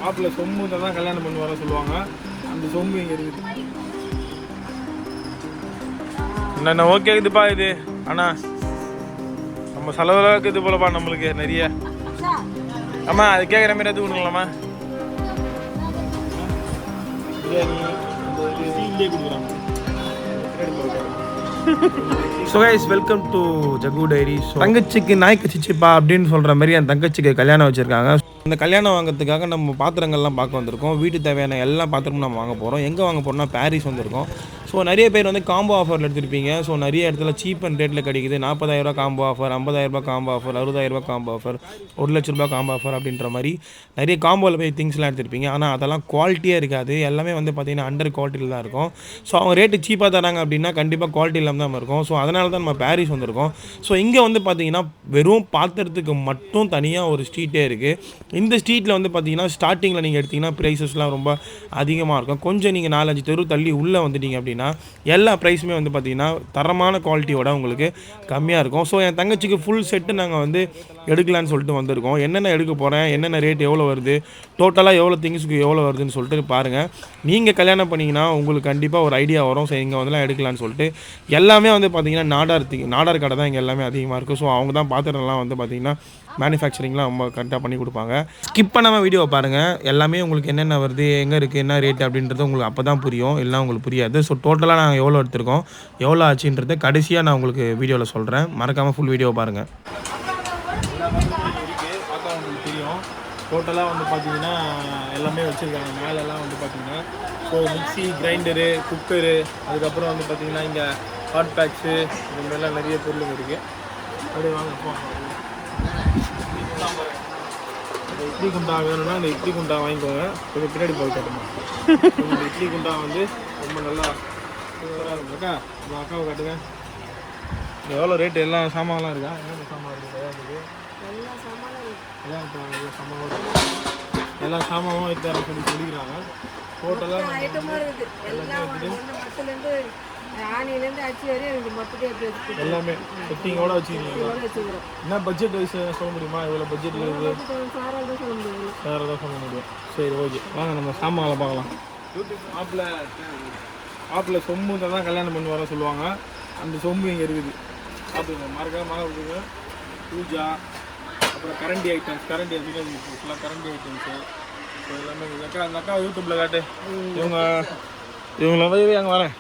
மாப்பிள்ளை சொம்பு தான் கல்யாணம் பண்ணி வர சொல்லுவாங்க. அந்த சொம்பு இங்கே இருக்குது. என்னென்ன ஓகே இதுப்பா இது. ஆனால் நம்ம செலவுலாம் இருக்குது போலப்பா நம்மளுக்கு நிறைய. ஆமாம் அது கேட்குற மாதிரி எது கொடுக்கலாமா? பிரியாணி அந்த சீல்லே கொடுக்குறாங்க. So guys welcome to Jagu diary. தங்கச்சிக்கு நாய் கச்சிச்சுப்பா அப்படின்னு சொல்கிற மாதிரி என் தங்கச்சிக்கு கல்யாணம் வச்சுருக்காங்க. இந்த கல்யாணம் வாங்கிறதுக்காக நம்ம பாத்திரங்கள்லாம் பார்க்க வந்திருக்கோம். வீட்டு தேவையான எல்லா பாத்திரமும் நம்ம வாங்க போகிறோம். எங்கே வாங்க போகிறோம்னா பாரிஸ் வந்திருக்கோம். ஸோ நிறைய பேர் வந்து காம்போ ஆஃபரில் எடுத்துருப்பீங்க. ஸோ நிறைய இடத்துல சீப் அண்ட் ரேட்டில் கிடைக்குது. 40,000 combo offer, 50,000 combo offer, 60,000 combo offer, 1,00,000 combo offer அப்படின்ற மாதிரி நிறைய காம்போவில் போய் திங்ஸ்லாம் எடுத்துருப்பீங்க. ஆனால் அதெல்லாம் குவாலிட்டியாக இருக்காது. எல்லாமே வந்து பார்த்திங்கன்னா அண்டர் குவாலிட்டியில் தான் இருக்கும். ஸோ அவங்க ரேட்டு சீப்பாக தராங்க அப்படின்னா கண்டிப்பாக குவாலிட்டி இல்லாமல் தான் இருக்கும். ஸோ அதனால தான் நம்ம பாரிஸ் வந்திருக்கோம். ஸோ இங்கே வந்து பார்த்திங்கன்னா வெறும் பாத்திரத்துக்கு மட்டும் தனியாக ஒரு ஸ்ட்ரீட்டே இருக்குது. இந்த ஸ்ட்ரீட்டில் வந்து பார்த்திங்கன்னா ஸ்டார்டிங்கில் நீங்கள் எடுத்திங்கன்னா ப்ரைஸஸ்லாம் ரொம்ப அதிகமாக இருக்கும். கொஞ்சம் நீங்கள் 4-5 தெரு தள்ளி உள்ளே வந்துட்டீங்க அப்படின்னா எல்லா ப்ரைஸுமே வந்து பார்த்திங்கன்னா தரமான குவாலிட்டியோட உங்களுக்கு கம்மியாக இருக்கும். ஸோ என் தங்கச்சிக்கு ஃபுல் செட்டு நாங்கள் வந்து எடுக்கலான்னு சொல்லிட்டு வந்திருக்கோம். என்னென்ன எடுக்க போகிறேன், என்னென்ன ரேட் எவ்வளோ வருது, டோட்டலாக எவ்வளோ திங்ஸுக்கு எவ்வளோ வருதுன்னு சொல்லிட்டு பாருங்கள். நீங்கள் கல்யாணம் பண்ணிங்கன்னா உங்களுக்கு கண்டிப்பாக ஒரு ஐடியா வரும். ஸோ இங்கே வந்துலாம் எடுக்கலான்னு சொல்லிட்டு எல்லாமே வந்து பார்த்திங்கன்னா நாடார் கடை தான் இங்கே எல்லாமே அதிகமாக இருக்குது. ஸோ அவங்க தான் பாத்திரம்லாம் வந்து பார்த்திங்கன்னா மேனுஃபேக்சரிங்லாம் ரொம்ப கரெக்டாக பண்ணி கொடுப்பாங்க. ஸ்கிப் பண்ணாமல் வீடியோ பாருங்கள். எல்லாமே உங்களுக்கு என்னென்ன வருது, எங்கே இருக்குது, என்ன ரேட் அப்படின்றது உங்களுக்கு அப்போ தான் புரியும். இல்லை உங்களுக்கு புரியாது. ஸோ டோட்டலாக நாங்கள் எவ்வளோ எடுத்திருக்கோம், எவ்வளோ ஆச்சுன்றதை கடைசியாக நான் உங்களுக்கு வீடியோவில் சொல்கிறேன். மறக்காமல் ஃபுல் வீடியோ பாருங்கள். பார்த்தா உங்களுக்கு தெரியும். டோட்டலாக வந்து பார்த்தீங்கன்னா எல்லாமே வச்சுருக்காங்க. மேலெல்லாம் வந்து பார்த்தீங்கன்னா ஸோ மிக்சி, கிரைண்டரு, குக்கரு, அதுக்கப்புறம் வந்து பார்த்தீங்கன்னா இங்கே ஹாட் பேக்ஸு, இந்த மாதிரிலாம் நிறைய பொருளுங்க இருக்குது. அப்படியே வாங்க போங்க. இந்த இட்லி குண்டா வேணும்னா இந்த இட்லி குண்டா வாங்கிக்கோங்க. கொஞ்சம் பின்னாடி போய் காட்டுமா. இந்த இட்லி குண்டா வந்து ரொம்ப நல்லா சூப்பராக இருக்கும். அக்கா இந்த அக்காவை காட்டுங்க. எவ்வளோ ரேட்டு எல்லா சாமான்லாம் இருக்கா? என்னென்ன சாமான் இருக்குது? எல்லா சாமானும் எடுத்து சொல்லி சொல்லிக்கிறாங்க. டோட்டலாக எல்லாமே செட்டிங்கோட வச்சுக்கிறீங்க. என்ன பட்ஜெட் வைஸ் சொல்ல முடியுமா? இவ்வளோ பட்ஜெட் இருக்குது வேறு தான் சொல்ல முடியும். சரி ஓகே வாங்க நம்ம சாமான்களை பார்க்கலாம். மாப்பிள்ளை சொம்பு தான் கல்யாணம் பண்ணி வர சொல்லுவாங்க. அந்த சொம்பு இங்கே இருக்குது. சாப்பிடுங்க மறக்காம கொடுங்க. பூஜா, அப்புறம் கரண்டி ஐட்டம்ஸ், கரண்டி ஃபுல்லாக கரண்டி ஐட்டம்ஸு. ஸோ எல்லாமே அக்கா அந்த அக்கா யூடியூப்பில் காட்டு. இவங்கள வந்து அங்கே வரேன்.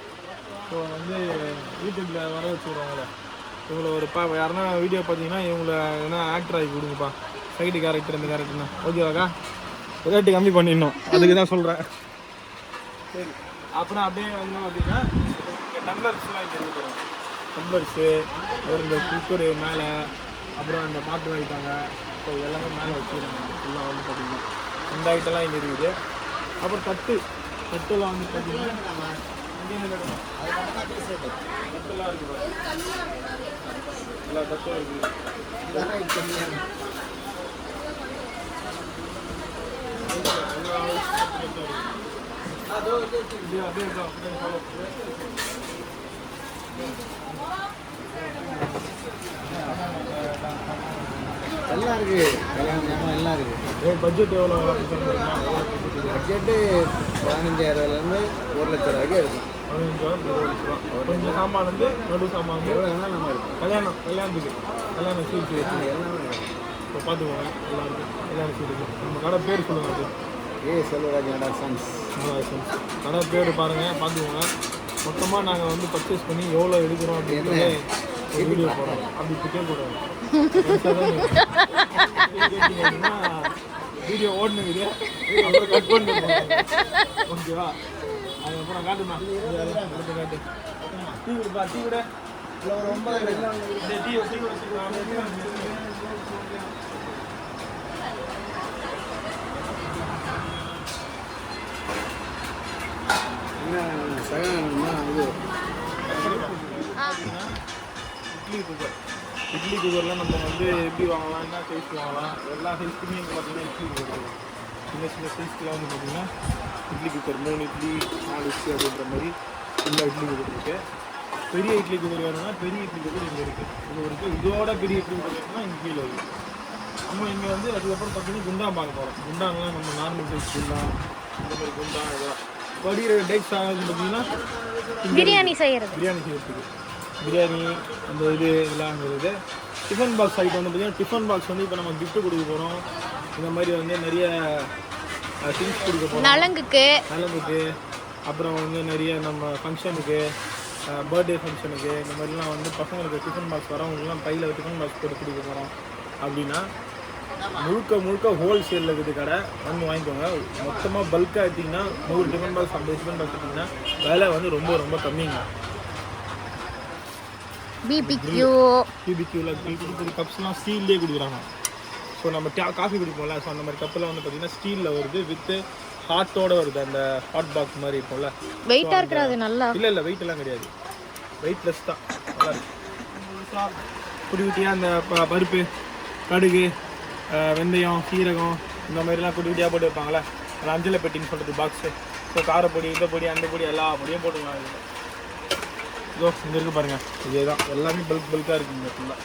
ஸோ வந்து யூடியூப்பில் வர வச்சுருவாங்களே. இவங்களை ஒரு யாருன்னா வீடியோ பார்த்தீங்கன்னா இவங்களை என்ன ஆக்டர் ஆகி கொடுங்கப்பா. சைடு கேரக்டர் இந்த கேரக்டர்னா ஓகேவாக்கா? ரேட்டு கம்மி பண்ணிடணும், அதுக்கு தான் சொல்கிறேன். சரி அப்புறம் அப்படியே வந்தோம் அப்படின்னா டம்ளர்ஸ்லாம் இங்கே இருக்குது. டம்ளர்ஸு, அப்புறம் இந்த குக்கரு மேலே, அப்புறம் அந்த பாத்திரம் வைப்பாங்க. ஸோ எல்லாமே மேலே வச்சுருக்காங்க. ஃபுல்லாக வந்து பார்த்திங்கன்னா இந்த ஐட்டம்லாம் இங்கே இருக்குது. அப்புறம் தட்டுலாம் வந்து பார்த்திங்கன்னா தட்டுலாம் இருக்குது. எல்லா தட்டும் இருக்குது. எல்லாம் இருக்குது. எல்லாம் இருக்குது. பட்ஜெட் எவ்வளோ? பட்ஜெட்டு 15,000 1 லட்சம் ரூபாய்க்கு இருக்கும். 15,000 20 லட்சம். கொஞ்சம் சாமான் வந்து நடு சாமான் வந்து எவ்வளோ வேணால் நம்ம இருக்கும். கல்யாணத்துக்கு சீட்டு எல்லாமே இப்போ பார்த்துக்கோங்க. எல்லாருக்கும் கல்யாண சீட்டுக்கு நம்ம கடை பேர் சொல்லுங்கள். அது செல்வராஜ் சன்ஸ் கடை பேர் பாருங்கள், பார்த்துக்கோங்க. மொத்தமாக நாங்கள் வந்து பர்ச்சேஸ் பண்ணி எவ்வளோ எடுக்கிறோம் அப்படின்னு வீடியோ போடுறோம். அப்படி கேட்கக்கூடாது. கேட்டீங்கன்னா வீடியோ ஓடணுங்குது, அப்புறம் கட் பண்ணி ஓகேவா? அதுக்கப்புறம் காட்டுமா காட்டு. டீ கொடுப்பா, டீ கூட ரொம்ப டீ இட்லி குக்கரில் நம்ம வந்து எப்படி வாங்கலாம், என்ன சைஸ் வாங்கலாம், எல்லா சைஸ்க்குமே இங்கே பார்த்தீங்கன்னா இட்லி குக்கர் சின்ன சைஸ்க்கெலாம் வந்து பார்த்திங்கன்னா இட்லி குக்கர் 3 இட்லி 4 இட்லி அப்படின்ற மாதிரி இந்த இட்லி குக்கர் இருக்குது. பெரிய இட்லி குக்கர் வேணும்னா பெரிய இட்லி குக்கர் இங்கே இருக்குது. இது இருக்குது. இதோட பெரிய இட்லி குக்கர் வேணும்னா இங்கே கீழே இருக்குது. நம்ம இங்கே வந்து அதுக்கப்புறம் பார்த்தீங்கன்னா குண்டா பார்க்க போகிறோம். குண்டாங்கலாம் நம்ம நார்மல் சைஸ் குண்டா, இந்த மாதிரி குண்டா இதெல்லாம் படிக்கிற டேக்ஸ் ஆகுது பார்த்தீங்கன்னா பிரியாணி செய்கிறது, பிரியாணி அந்த இதெல்லாம் இருக்குது. டிஃபன் பாக்ஸ் ஐட்டம் வந்து பார்த்தீங்கன்னா டிஃபன் பாக்ஸ் வந்து இப்போ நம்ம கிஃப்ட் கொடுக்க போகிறோம். இந்த மாதிரி வந்து நிறைய திங்ஸ் கொடுக்க போகிறோம். நலங்குக்கு அப்புறம் வந்து நிறைய நம்ம ஃபங்க்ஷனுக்கு, பர்த்டே ஃபங்க்ஷனுக்கு இந்த மாதிரிலாம் வந்து பசங்களுக்கு டிஃபன் பாக்ஸ் வரவங்களுக்குலாம் கையில் டிஃபன் பாக்ஸ் போட்டு கொடுக்க போகிறோம். அப்படின்னா முழுக்க ஹோல்சேலில் இருக்குது கடை, வந்து வாங்கிக்கோங்க. மொத்தமாக பல்காக எடுத்திங்கன்னா 100 டிஃபன் பாக்ஸ் 50 டிஃபன் பாக்ஸ் எடுத்திங்கன்னா விலை வந்து ரொம்ப கம்மிங்க. பிபிக்யூவில் கப்ஸ்லாம் ஸ்டீல்லே கொடுக்குறாங்க. ஸோ நம்ம காஃபி குடிப்போம்ல, ஸோ அந்த மாதிரி கப்பெல்லாம் வந்து பார்த்தீங்கன்னா ஸ்டீலில் வருது, வித்து ஹாட்டோடு வருது. அந்த ஹாட் பாக்ஸ் மாதிரி இருக்கும்ல, வெயிட்டாக இருக்கிறது நல்லா இல்லை வெயிட் எல்லாம் கிடையாது, வெயிட்லெஸ் தான். நல்லா இருக்கு. குட்டி குட்டியாக அந்த பருப்பு, கடுகு, வெந்தயம், சீரகம் இந்த மாதிரிலாம் குட்டி குட்டியாக போட்டு வைப்பாங்களே, அந்த அஞ்சலை பெட்டின்னு சொல்கிறது பாக்ஸு. ஸோ காரப்பொடி, இந்த பொடி, அந்த பொடி எல்லா பொடியும் போட்டுக்கலாம். இதோ இங்கே இருக்குது பாருங்கள், இதே தான் எல்லாமே பல்காக இருக்குங்க ஃபுல்லாக.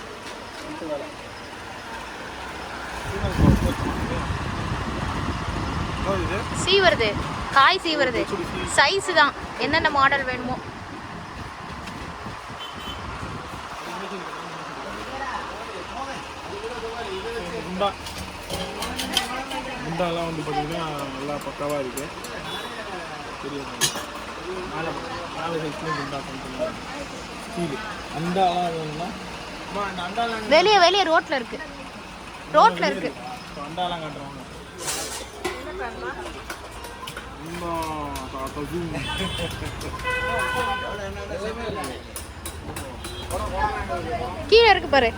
சீவருது, காய் சீவருது, சைஸ் தான் என்னென்ன மாடல் வேணுமோ. குண்டாலாம் வந்து பார்த்தீங்கன்னா நல்லா பக்காவாக இருக்குது. நாலு சைஸ்லேயும் குண்டா பண்ணுறீங்க. ஸ்டீலு அண்டாலாம் வேணும்னா வெளியே ரோட்டில் இருக்குது. அண்டாலாம் காட்டுறாங்க. கீழே இருக்கு பாரு.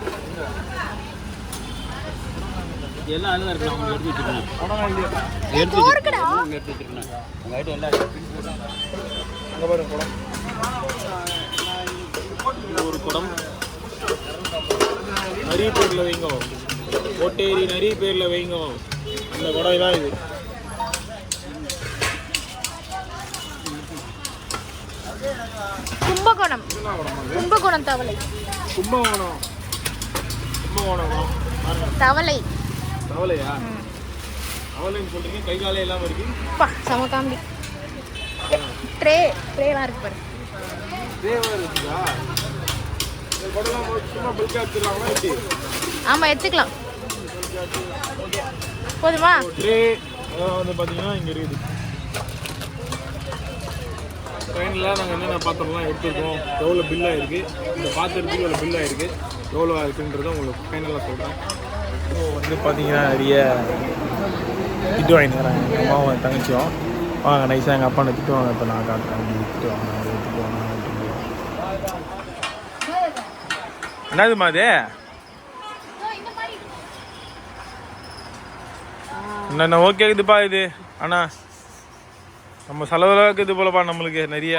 எல்லாம் அழகாக இருக்கு. அவங்க எடுத்து வச்சுருக்கேன். உங்கள் ஐட்டம் எல்லாம் அங்கே பாருங்க குடம், ஒரு குடம் நிறைய பேரில் வைங்க, ஓட்டேரி நிறைய பேரில் வைங்க. அந்த குடம் தான் இது. கும்பகோணம் தவளை, தவளையா? தவளைன்னு சொல்றீங்க, கை காலை எல்லாம் இருக்கு. சம காம்பி. ட்ரேலாம் இருக்கு பாரு. ட்ரேவா இருக்குதா? இந்த குடலாம் சும்மா பல்கா எடுத்துக்கலாமா? எப்படி? ஆமா, எடுத்துக்கலாம். போதுமா? ட்ரே வந்து பார்த்தீங்கன்னா இங்கே இருக்குது. ஃபைனலாக நாங்கள் என்னென்ன பாத்திரம்லாம் எடுத்துருக்கோம், எவ்வளோ பில்லாக இருக்குது, இந்த பாத்திரத்துக்கு எவ்வளோ பில்லாக இருக்குது, எவ்வளோ இருக்குன்றதை உங்களுக்கு ஃபைனலாக சொல்கிறேன். ஸோ வந்து பார்த்தீங்கன்னா நிறைய திட்டு வாங்கிக்கிறாங்க அம்மாவும் தங்கச்சியும். வாங்க நைஸாக எங்கள் அப்பா திட்டுவாங்க. இப்போ நான் காட்டுறேன், திட்டுவாங்க. என்னதுமா அது? என்ன ஓகே இருக்குதுப்பா இது. ஆனால் நம்ம செலவில் இருக்குது போலப்பா நம்மளுக்கு நிறைய.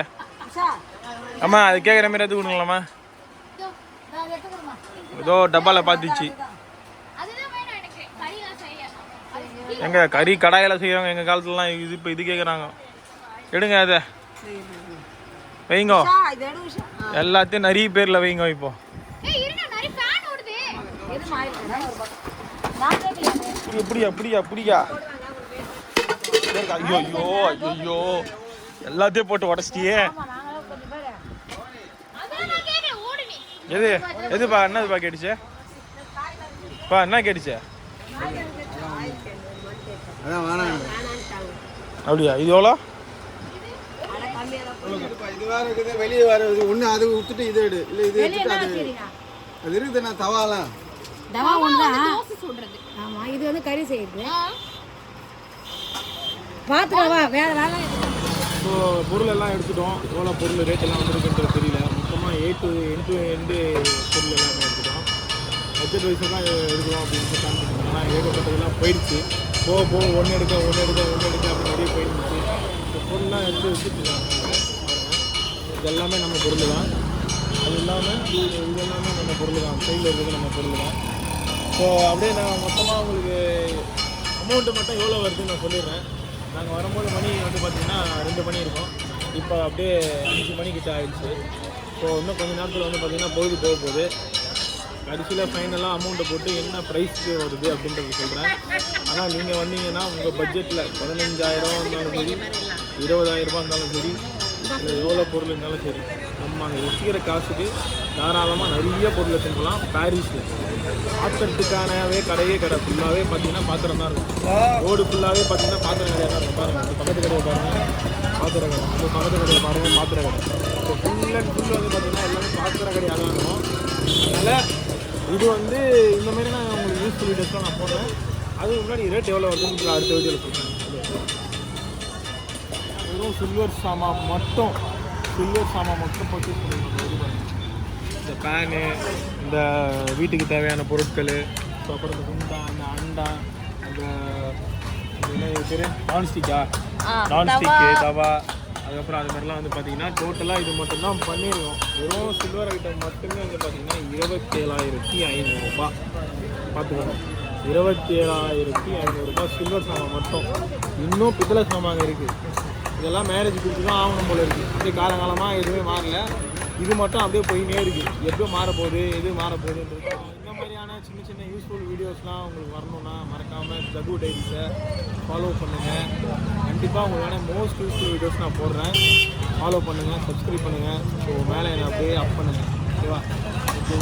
அம்மா அது கேட்குற மாதிரி எடுத்து கொடுங்களாம்மா. ஏதோ டப்பாவில் பார்த்துச்சு. எங்க கறி கடாயில் செய்கிறவங்க எங்கள் காலத்துலலாம் இது இப்போ இது கேட்குறாங்க. எடுங்க அதை வைங்கோ, எல்லாத்தையும் நிறைய பேரில் வைங்கோ. இப்போ அப்படியா ஐயோ எல்லாத்தையும் போட்டு உடச்சிட்டியே. எதுப்பா என்னதுப்பா கேட்டுச்சு? என்ன கேட்டுச்சு? அப்படியா? இது எவ்வளோ? இது வேற இருக்குது, வெளியே வேற இருக்குது. ஒன்று அது விட்டுட்டு இது எடு, இல்லை இது எடுத்துட்டு அது இருக்குது. நான் தவாலாம் ஆமாம், இது வந்து கறி செய்யுது. பார்த்துக்கவா வேறு வேலை. ஸோ பொருள் எல்லாம் எடுத்துட்டோம். எவ்வளோ பொருள் ரேட் எல்லாம் வந்துருக்குன்றது தெரியல. மொத்தமாக எண்டு பொருள் எல்லாமே எடுத்துட்டோம். பட்ஜெட் வைஸாக தான் எடுக்கிறோம் அப்படின்னு பிளான் பண்ணிட்டோம். ஆனால் ஏகப்பட்டதெல்லாம் போயிடுச்சு. போக ஒன்று எடுக்க அப்படி நிறைய போயிடுச்சு. இந்த பொருள்லாம் எடுத்து வச்சுட்டுருக்காங்க. இது எல்லாமே நம்ம பொருள் தான். அது இல்லாமல் இது எல்லாமே நம்ம பொருள் தான். சைடில் இருக்கிறது நம்ம பொருள் தான். ஸோ அப்படியே நான் மொத்தமாக உங்களுக்கு அமௌண்ட்டு மட்டும் எவ்வளோ வருதுன்னு நான் சொல்லிடுறேன். நாங்கள் வரும்போது மணி வந்து பார்த்திங்கன்னா 2 மணி இருக்கும். இப்போ அப்படியே 5 மணிக்கிட்ட ஆகிடுச்சு. ஸோ இன்னும் கொஞ்சம் நேரத்தில் வந்து பார்த்திங்கன்னா பொழுது போக போகுது. கடைசியில் ஃபைனலாக அமௌண்ட்டை போட்டு என்ன ப்ரைஸ்க்கு வருது அப்படின்றது சொல்கிறேன். ஆனால் நீங்கள் வந்தீங்கன்னா உங்கள் பட்ஜெட்டில் 15,000 இருந்தாலும் சரி, 20,000 ரூபா இருந்தாலும் சரி, இல்லை எவ்வளோ பொருள் இருந்தாலும் சரி, நம்ம அங்கே வச்சுக்கிற காசுக்கு தாராளமாக நிறைய பொருள் எடுத்துக்கலாம். பாரிஸில் பாத்திரத்துக்கானவே கடையே கடை ஃபுல்லாகவே பார்த்தீங்கன்னா பாத்திரம் தான் இருக்கும். ரோடு ஃபுல்லாகவே பார்த்தீங்கன்னா பாத்திரம் கடையாக தான் இருக்கும். பாருங்கள், இந்த பக்கத்து கடையை பாருங்கள், பாத்திர கடை. இந்த பக்கத்து கடையை பாருங்கள், பாத்திர கடை. இப்போ ஃபுல் அண்ட் ஃபுல் வந்து பார்த்தீங்கன்னா எல்லாமே பாத்திர கடையாக தான் இருக்கும். அதனால் இது வந்து இந்த மாதிரி நான் உங்களுக்கு யூஸ்ஃபுல் வீடியோஸ்லாம் நான் போடுறேன். அதுக்கு முன்னாடி ரேட் எவ்வளோ வருதுன்னு அடுத்த வீடியோவில் சொல்கிறேன். வெறும் சில்வர் சாமான் மட்டும் பர்ச்சேஸ் பண்ணுவாங்க. இந்த பேனு, இந்த வீட்டுக்கு தேவையான பொருட்கள், அப்புறம் இந்த குண்டா, இந்த அண்டா, அந்த பேர் நான்ஸ்டிக்கு தவா, அதுக்கப்புறம் அது மாதிரிலாம் வந்து பார்த்தீங்கன்னா டோட்டலாக இது மட்டும்தான் பண்ணிடுவோம். வெறும் சில்வர் ஐட்டம் மட்டுமே வந்து பார்த்தீங்கன்னா 27,500 ரூபா. பார்த்துக்கணும், 27,500 ரூபா சில்வர் சாமான் மட்டும். இன்னும் பித்தளை சாமான் இருக்குது. இதெல்லாம் மேரேஜ் கொடுத்து தான் ஆகணும் போல இருக்குது. அப்படியே காலகாலமாக எதுவுமே மாறல. இது மட்டும் அப்படியே போயினே இருக்குது. எப்போ மாறப்போகுது, எது மாறப்போகுதுன்றது. இந்த மாதிரியான சின்ன சின்ன யூஸ்ஃபுல் வீடியோஸ்லாம் உங்களுக்கு வரணும்னா மறக்காமல் ஜகு டைரிஸை ஃபாலோ பண்ணுங்கள். கண்டிப்பாக உங்களுக்கான மோஸ்ட் யூஸ்ஃபுல் வீடியோஸ் நான் போடுறேன். ஃபாலோ பண்ணுங்கள், சப்ஸ்கிரைப் பண்ணுங்கள். ஸோ மேலே என்னை அப்படியே அப் பண்ணுங்கள். ஓகேவா? ஓகே.